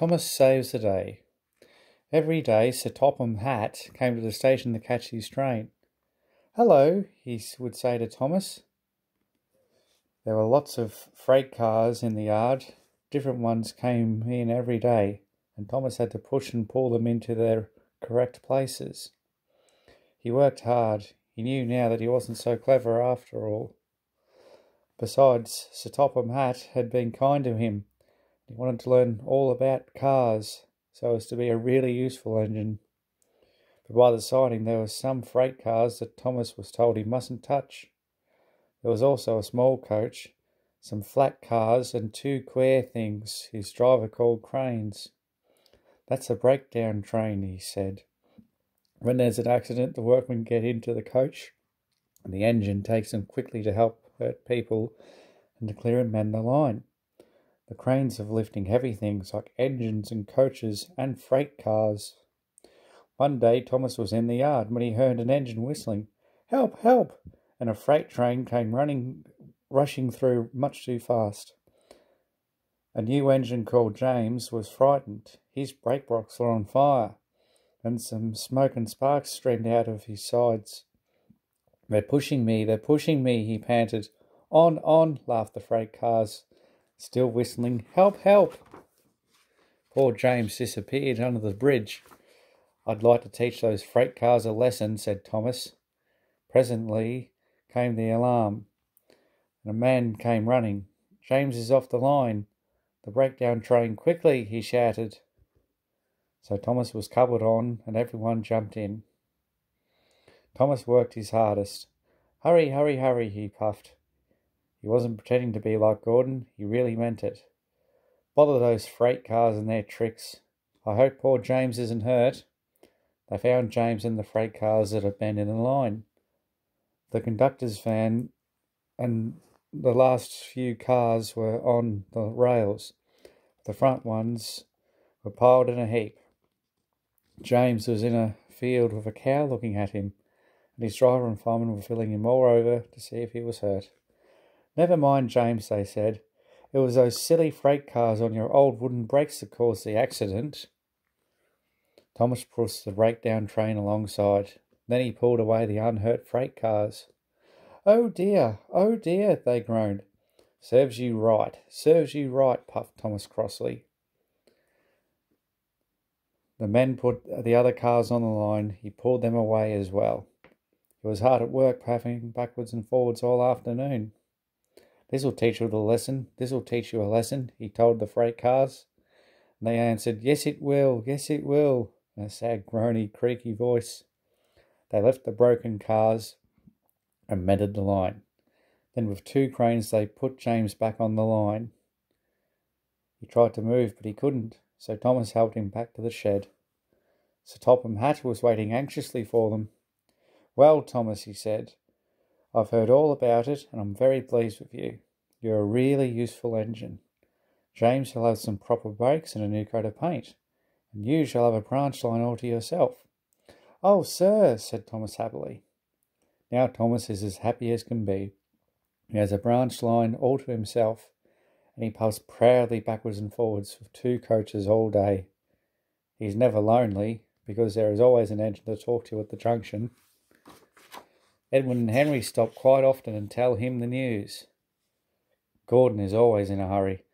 Thomas saves the day. Every day Sir Topham Hatt came to the station to catch his train. "Hello," he would say to Thomas. There were lots of freight cars in the yard. Different ones came in every day, and Thomas had to push and pull them into their correct places. He worked hard. He knew now that he wasn't so clever after all. Besides, Sir Topham Hatt had been kind to him. He wanted to learn all about cars so as to be a really useful engine. But by the siding there were some freight cars that Thomas was told he mustn't touch. There was also a small coach, some flat cars, and two queer things his driver called cranes. "That's a breakdown train," he said. "When there's an accident, the workmen get into the coach, and the engine takes them quickly to help hurt people and to clear and mend the line. The cranes are lifting heavy things like engines and coaches and freight cars." One day Thomas was in the yard when he heard an engine whistling, "Help, help!" and a freight train came rushing through much too fast. A new engine called James was frightened. His brake box were on fire, and some smoke and sparks streamed out of his sides. they're pushing me, he panted. On, laughed the freight cars, still whistling, "Help, help!" Poor James disappeared under the bridge. "I'd like to teach those freight cars a lesson," said Thomas. Presently came the alarm, and a man came running. "James is off the line. The breakdown train, quickly!" he shouted. So Thomas was coupled on, and everyone jumped in. Thomas worked his hardest. "Hurry, hurry, hurry," he puffed. He wasn't pretending to be like Gordon, he really meant it. "Bother those freight cars and their tricks. I hope poor James isn't hurt." They found James in the freight cars that had been in the line. The conductor's van and the last few cars were on the rails. The front ones were piled in a heap. James was in a field with a cow looking at him, and his driver and fireman were filling him all over to see if he was hurt. "Never mind, James," they said. "It was those silly freight cars on your old wooden brakes that caused the accident." Thomas pushed the breakdown train alongside. Then he pulled away the unhurt freight cars. "Oh dear, they groaned. Serves you right, puffed Thomas crossly. The men put the other cars on the line. He pulled them away as well. He was hard at work, puffing backwards and forwards all afternoon. "This'll teach you a lesson, he told the freight cars. And they answered, yes it will, in a sad, groany, creaky voice. They left the broken cars and mended the line. Then with two cranes they put James back on the line. He tried to move, but he couldn't, so Thomas helped him back to the shed. Sir Topham Hatt was waiting anxiously for them. "Well, Thomas," he said, "I've heard all about it, and I'm very pleased with you. You're a really useful engine. James shall have some proper brakes and a new coat of paint, and you shall have a branch line all to yourself." "Oh, sir," said Thomas happily. Now Thomas is as happy as can be. He has a branch line all to himself, and he puffs proudly backwards and forwards with two coaches all day. He's never lonely, because there is always an engine to talk to at the junction. Edwin and Henry stop quite often and tell him the news. Gordon is always in a hurry,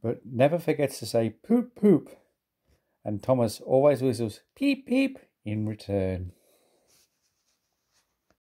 but never forgets to say poop, poop, and Thomas always whistles peep, peep in return.